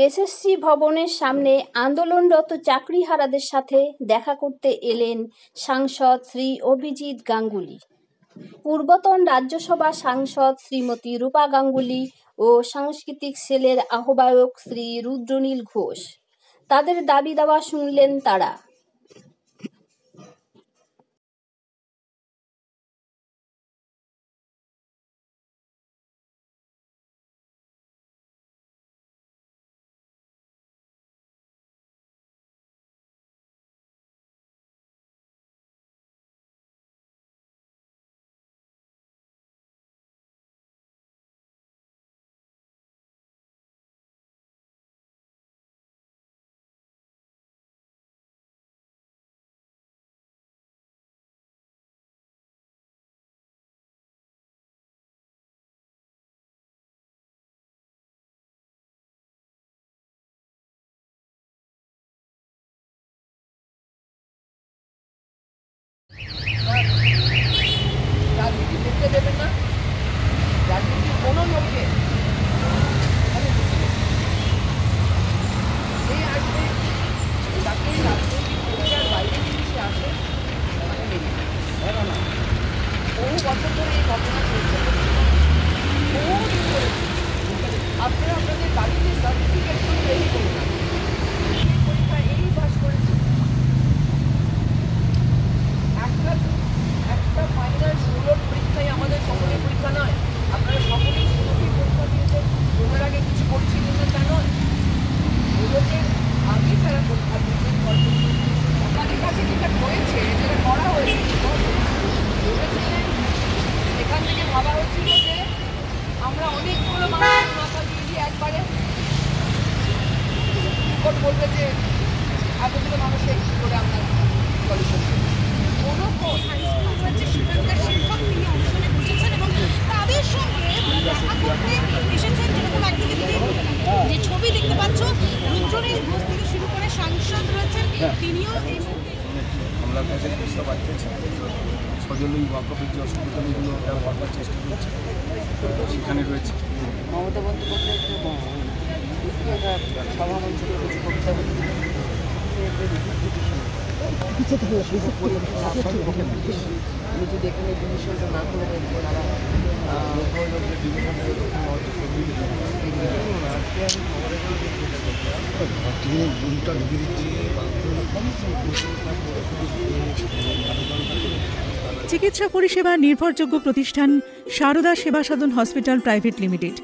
SSC ভবনের সামনে আন্দোলনরত চাকরিহারাদের সাথে দেখা করতে এলেন সাংসদ শ্রী অভিজিৎ গাঙ্গুলি, পূর্বতন রাজ্যসভা সাংসদ শ্রীমতী রূপা গাঙ্গুলি ও সাংস্কৃতিক সেলের আহ্বায়ক শ্রী রুদ্রনীল ঘোষ। তাদের দাবি দাওয়া শুনলেন তারা। রাজনীতি দেখতে দেবেন না, রাজনীতি কোনো লোককে যে আসবে তাকে রাজনৈতিক প্রক্রিয়ার বাইরে জিনিসে আসে তাকে মেনে না। বহু বছর ধরে এই ঘটনা চলছে, বহুদিন ধরে আপনারা আপনাদের বাড়িতে সার্টিফিকেটগুলো রেডি করুন না। এই পরীক্ষা এই পাস করেছে, একটা ফাইনাল 16 পরীক্ষায় আমাদের সকলের পরীক্ষা নয়। আপনারা সকলেই 16টি পরীক্ষা দিয়েছেন, ওনার আগে কিছু করছিলেন না তা নয়। ওদেরকে আগে তারা পরীক্ষা দিয়েছেন, তাদের কাছে যেটা হয়েছে, যেটা করা হয়েছে ভেবেছিলেন, এখান থেকে ভাবা হচ্ছিল যে আমরা অনেকগুলো মানুষের মাথা দিয়ে একবারে কোর্ট বলবে যে এতগুলো মানুষের কী করে আমরা সলিউশন করি। কোনো সেখানকার শিক্ষক তিনি অনুষ্ঠানে বসেছেন এবং তাদের সঙ্গে দেখা করতে এসেছেন। যেরকম একদিকে যে ছবি দেখতে পাচ্ছ, রুদ্রনীল ঘোষ থেকে শুরু করে সাংসদ রয়েছেন, তিনিও আমরা কাছে প্রস্তাব পাঠিয়েছি। সজলীল ওয়াকফের যে অসুবিধাগুলো করবার চেষ্টা করছে সেখানে রয়েছে। মমতা বন্দ্যোপাধ্যায় সভামঞ্চ কিছু কবিতা যদি এখানে ডিভিশনটা না করে দেন তারা চিকিৎসা পরিষেবা নির্ভরযোগ্য প্রতিষ্ঠান Sarada Seva Sadhan hospital private limited,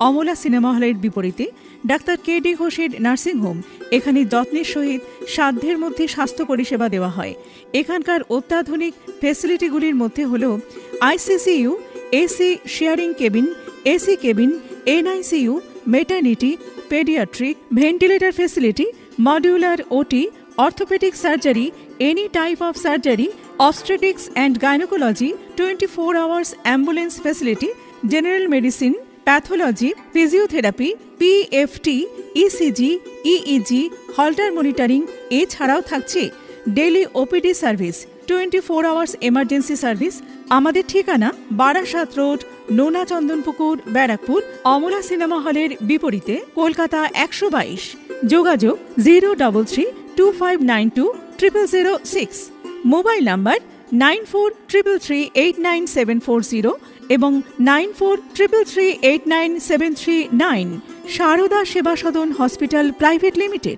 Amala cinema হলের বিপরীতে ডাক্তার কে.ডি. ঘোষের নার্সিংহোম। এখানে যত্নের সহিত সাধ্যের মধ্যে স্বাস্থ্য পরিষেবা দেওয়া হয়। এখানকার অত্যাধুনিক ফেসিলিটিগুলির মধ্যে হল ICCU, AC sharing cabin, AC cabin, NICU, maternity, paediatric, ventilator facility, modular OT, orthopaedic surgery, any type of surgery, obstetrics and gynecology, 24 hours ambulance facility, general medicine, pathology, physiotherapy, PFT, ECG, EEG, Holter monitoring এছাড়াও থাকছে daily OPD service, 24 hours emergency service. আমাদের ঠিকানা Barasat road, নোনা Chandanpukur, Barrackpore, Amala cinema হলের বিপরীতে, কলকাতা 122। যোগাযোগ 03325920006। Mobile number 9433389740 এবং 9433389739। সারদা সেবা সদন হসপিটাল প্রাইভেট লিমিটেড।